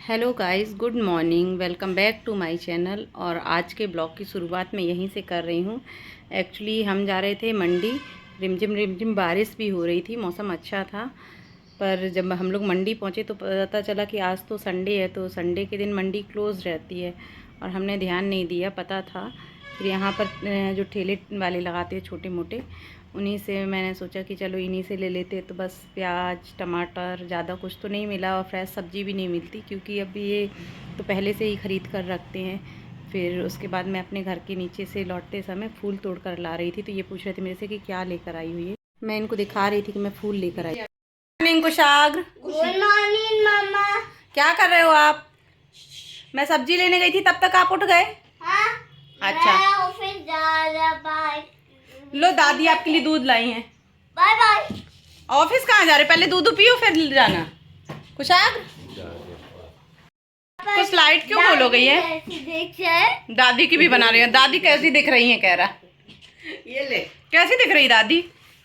Hello guys, good morning. Welcome back to my channel. और आज के ब्लॉग की शुरुआत मैं यहीं से कर रही हूँ। एक्चुअली हम जा रहे थे मंडी। रिमझिम रिमझिम बारिश भी हो रही थी, मौसम अच्छा था। पर जब हम लोग मंडी पहुँचे तो पता चला कि आज तो संडे है, तो संडे के दिन मंडी क्लोज़ रहती है और हमने ध्यान नहीं दिया, पता था। फिर यहाँ पर जो ठेले वाले लगाते हैं छोटे मोटे, उन्हीं से मैंने सोचा कि चलो इन्हीं से ले लेते। तो बस प्याज टमाटर, ज़्यादा कुछ तो नहीं मिला और फ्रेश सब्ज़ी भी नहीं मिलती, क्योंकि अब ये तो पहले से ही ख़रीद कर रखते हैं। फिर उसके बाद मैं अपने घर के नीचे से लौटते समय फूल तोड़ कर ला रही थी, तो ये पूछ रहे थे मेरे से कि क्या लेकर आई हुई है। मैं इनको दिखा रही थी कि मैं फूल लेकर आई। मॉर्निंग कुशाग्र। गुड मॉर्निंग मम्मा। क्या कर रहे हो आप? मैं सब्जी लेने गई थी, तब तक आप उठ गए? हाँ, अच्छा, मैं ऑफिस जा रहा। बाय। लो दादी आपके लिए दूध लाई हैं। Bye bye. ऑफिस कहाँ जा रहे? पहले दूध पियो फिर जाना। कुशाग्र, तो स्लाइड क्यों खोल हो गई है? देख दादी की भी बना रही है। दादी कैसी दिख रही है? कह रहा ये ले। कैसी दिख रही दादी?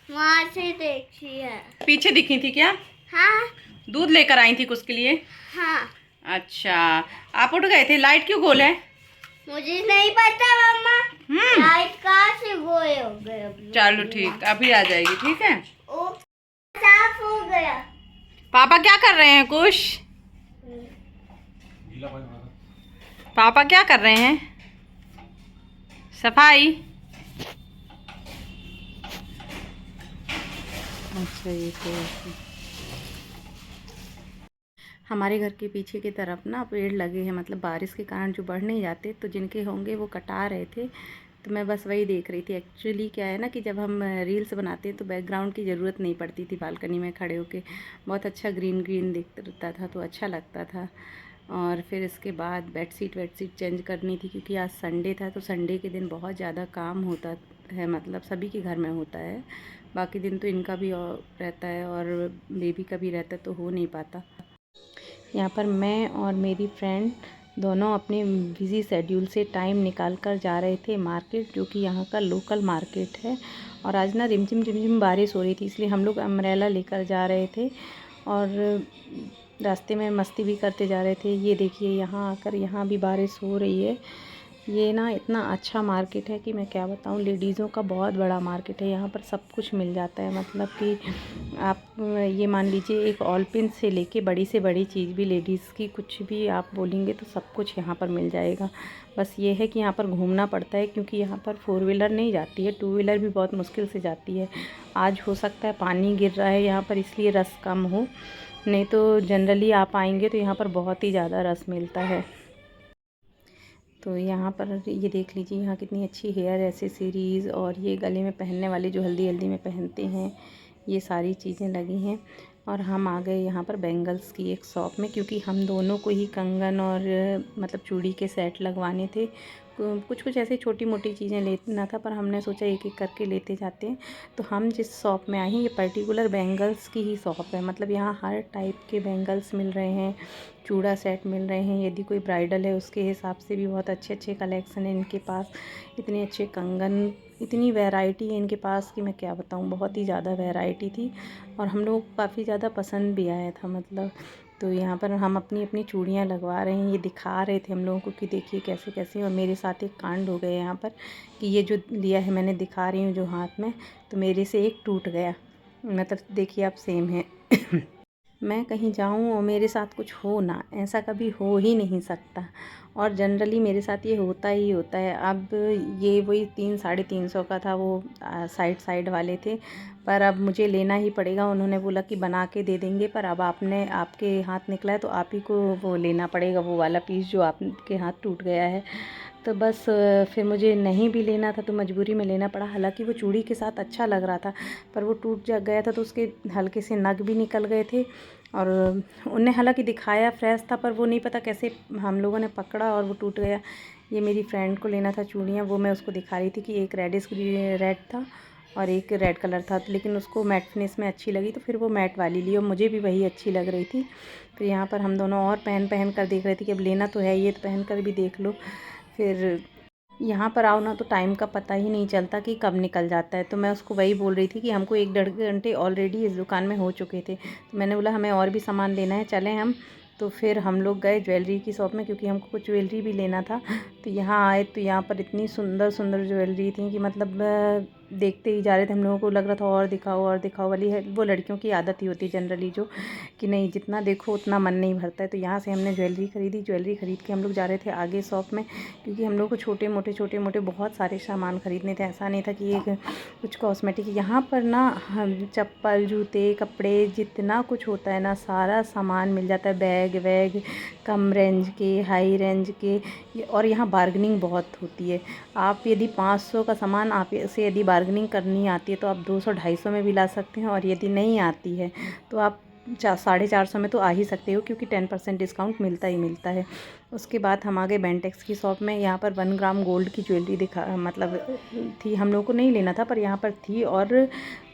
वहाँ से देखी है। पीछे दिखी थी क्या? हाँ दूध लेकर आई थी उसके लिए? हाँ। अच्छा, आप उठ गए थे? लाइट क्यों गोल है? मुझे नहीं पता मम्मा। लाइट कहाँ से गोए हो गए? चलो ठीक, अभी आ जाएगी। ठीक है, ओ, साफ हो गया। पापा क्या कर रहे हैं? कुछ पापा क्या कर रहे हैं? सफाई। अच्छा, ये तो हमारे घर के पीछे की तरफ ना पेड़ लगे हैं, मतलब बारिश के कारण जो बढ़ नहीं जाते, तो जिनके होंगे वो कटा रहे थे। तो मैं बस वही देख रही थी। एक्चुअली क्या है ना कि जब हम रील्स बनाते हैं तो बैकग्राउंड की ज़रूरत नहीं पड़ती थी। बालकनी में खड़े होके बहुत अच्छा ग्रीन ग्रीन दिखता था, तो अच्छा लगता था। और फिर इसके बाद बेडशीट चेंज करनी थी, क्योंकि आज संडे था। तो संडे के दिन बहुत ज़्यादा काम होता है, मतलब सभी के घर में होता है। बाकी दिन तो इनका भी रहता है और बेबी का भी रहता है, तो हो नहीं पाता। यहाँ पर मैं और मेरी फ्रेंड दोनों अपने बिज़ी शेड्यूल से टाइम निकाल कर जा रहे थे मार्केट, जो कि यहाँ का लोकल मार्केट है। और आज ना रिमझिम रिमझिम बारिश हो रही थी, इसलिए हम लोग अम्ब्रेला लेकर जा रहे थे और रास्ते में मस्ती भी करते जा रहे थे। ये देखिए, यहाँ आकर यहाँ भी बारिश हो रही है। ये ना इतना अच्छा मार्केट है कि मैं क्या बताऊँ। लेडीज़ों का बहुत बड़ा मार्केट है, यहाँ पर सब कुछ मिल जाता है। मतलब कि आप ये मान लीजिए, एक ऑल पिन से लेके बड़ी से बड़ी चीज़ भी, लेडीज़ की कुछ भी आप बोलेंगे तो सब कुछ यहाँ पर मिल जाएगा। बस ये है कि यहाँ पर घूमना पड़ता है, क्योंकि यहाँ पर 4 व्हीलर नहीं जाती है, 2 व्हीलर भी बहुत मुश्किल से जाती है। आज हो सकता है पानी गिर रहा है यहाँ पर, इसलिए रश कम हो, नहीं तो जनरली आप आएंगे तो यहाँ पर बहुत ही ज़्यादा रश मिलता है। तो यहाँ पर ये देख लीजिए, यहाँ कितनी अच्छी हेयर एसेसरीज़ और ये गले में पहनने वाले जो हल्दी हल्दी में पहनते हैं, ये सारी चीज़ें लगी हैं। और हम आ गए यहाँ पर बैंगल्स की एक शॉप में, क्योंकि हम दोनों को ही कंगन और मतलब चूड़ी के सेट लगवाने थे। कुछ कुछ ऐसे छोटी मोटी चीज़ें लेना था, पर हमने सोचा एक एक करके लेते जाते हैं। तो हम जिस शॉप में आए हैं, ये पर्टिकुलर बैंगल्स की ही शॉप है। मतलब यहाँ हर टाइप के बैंगल्स मिल रहे हैं, चूड़ा सेट मिल रहे हैं। यदि कोई ब्राइडल है उसके हिसाब से भी बहुत अच्छे अच्छे कलेक्शन है इनके पास। इतने अच्छे कंगन, इतनी वैरायटी है इनके पास कि मैं क्या बताऊँ, बहुत ही ज़्यादा वैरायटी थी। और हम लोग को काफ़ी ज़्यादा पसंद भी आया था, मतलब। तो यहाँ पर हम अपनी अपनी चूड़ियाँ लगवा रहे हैं। ये दिखा रहे थे हम लोगों को कि देखिए कैसे कैसे। और मेरे साथ एक कांड हो गया यहाँ पर, कि ये जो लिया है मैंने, दिखा रही हूँ जो हाथ में, तो मेरे से एक टूट गया। मतलब देखिए आप, सेम है। मैं कहीं जाऊँ और मेरे साथ कुछ हो ना, ऐसा कभी हो ही नहीं सकता। और जनरली मेरे साथ ये होता ही होता है। अब ये वही 300-350 का था, वो साइड वाले थे, पर अब मुझे लेना ही पड़ेगा। उन्होंने बोला कि बना के दे देंगे, पर अब आपके हाथ निकला है तो आप ही को वो लेना पड़ेगा, वो वाला पीस जो आपके हाथ टूट गया है। तो बस फिर मुझे नहीं भी लेना था, तो मजबूरी में लेना पड़ा। हालांकि वो चूड़ी के साथ अच्छा लग रहा था, पर वो टूट गया था, तो उसके हल्के से नग भी निकल गए थे। और उनने हालांकि दिखाया फ्रेश था, पर वो नहीं पता कैसे हम लोगों ने पकड़ा और वो टूट गया। ये मेरी फ्रेंड को लेना था चूड़ियाँ, वो मैं उसको दिखा रही थी कि एक रेड था और एक रेड कलर था, लेकिन उसको मैट फिनिश में अच्छी लगी, तो फिर वो मैट वाली ली और मुझे भी वही अच्छी लग रही थी। फिर यहाँ पर हम दोनों और पहन कर देख रहे थे कि अब लेना तो है ये, तो पहन कर भी देख लो। फिर यहाँ पर आओ ना तो टाइम का पता ही नहीं चलता कि कब निकल जाता है। तो मैं उसको वही बोल रही थी कि हमको 1-1.5 घंटे ऑलरेडी इस दुकान में हो चुके थे। तो मैंने बोला हमें और भी सामान लेना है, चलें हम तो फिर हम लोग गए ज्वेलरी की शॉप में, क्योंकि हमको कुछ ज्वेलरी भी लेना था। तो यहाँ आए तो यहाँ पर इतनी सुंदर सुंदर ज्वेलरी थी कि मतलब देखते ही जा रहे थे। हम लोगों को लग रहा था और दिखाओ वाली है। वो लड़कियों की आदत ही होती है जनरली, जो कि नहीं जितना देखो उतना मन नहीं भरता है। तो यहाँ से हमने ज्वेलरी खरीदी। ज्वेलरी खरीद के हम लोग जा रहे थे आगे शॉप में, क्योंकि हम लोग को छोटे मोटे बहुत सारे सामान खरीदने थे। ऐसा नहीं था कि एक कुछ कॉस्मेटिक। यहाँ पर ना हम चप्पल, जूते, कपड़े, जितना कुछ होता है ना सारा सामान मिल जाता है। बैग वैग, कम रेंज के, हाई रेंज के। और यहाँ बार्गेनिंग बहुत होती है। आप यदि 500 का सामान आप से यदि बार्गेनिंग करनी आती है तो आप 200-250 में भी ला सकते हैं। और यदि नहीं आती है तो आप 450 में तो आ ही सकते हो, क्योंकि 10% डिस्काउंट मिलता ही मिलता है। उसके बाद हम आ गए बेंटेक्स की शॉप में। यहाँ पर 1 ग्राम गोल्ड की ज्वेलरी मतलब थी। हम लोगों को नहीं लेना था पर यहाँ पर थी, और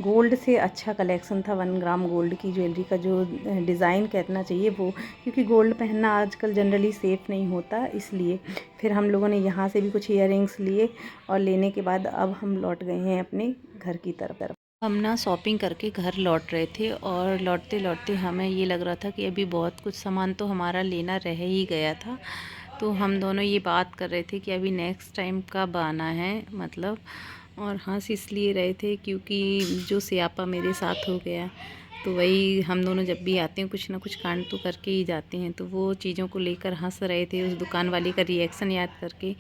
गोल्ड से अच्छा कलेक्शन था 1 ग्राम गोल्ड की ज्वेलरी का, जो डिज़ाइन कहना चाहिए वो, क्योंकि गोल्ड पहनना आजकल जनरली सेफ़ नहीं होता, इसलिए फिर हम लोगों ने यहाँ से भी कुछ ईयररिंग्स लिए। और लेने के बाद अब हम लौट गए हैं अपने घर की तरफ। हम ना शॉपिंग करके घर लौट रहे थे, और लौटते लौटते हमें ये लग रहा था कि अभी बहुत कुछ सामान तो हमारा लेना रह ही गया था। तो हम दोनों ये बात कर रहे थे कि अभी नेक्स्ट टाइम कब आना है मतलब। और हंस इसलिए रहे थे क्योंकि जो स्यापा मेरे साथ हो गया, तो वही हम दोनों जब भी आते हैं कुछ ना कुछ कांड तो करके ही जाते हैं। तो वो चीज़ों को लेकर हंस रहे थे, उस दुकान वाले का रिएक्शन याद करके।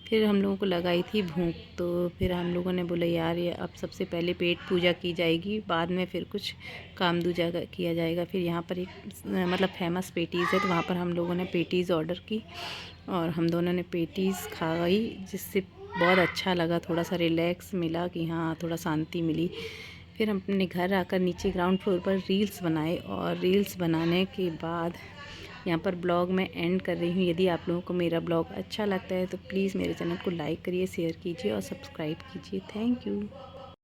फिर हम लोगों को लगाई थी भूख, तो फिर हम लोगों ने बोला यार ये अब सबसे पहले पेट पूजा की जाएगी, बाद में फिर कुछ काम दूजा किया जाएगा। फिर यहाँ पर एक मतलब फेमस पेटीज़ है, तो वहाँ पर हम लोगों ने पेटीज़ ऑर्डर की, और हम दोनों ने पेटीज़ खाई, जिससे बहुत अच्छा लगा। थोड़ा सा रिलैक्स मिला कि हाँ थोड़ा शांति मिली। फिर हम अपने घर आकर नीचे ग्राउंड फ्लोर पर रील्स बनाए, और रील्स बनाने के बाद यहाँ पर ब्लॉग मैं एंड कर रही हूँ। यदि आप लोगों को मेरा ब्लॉग अच्छा लगता है तो प्लीज़ मेरे चैनल को लाइक करिए, शेयर कीजिए और सब्सक्राइब कीजिए। Thank you.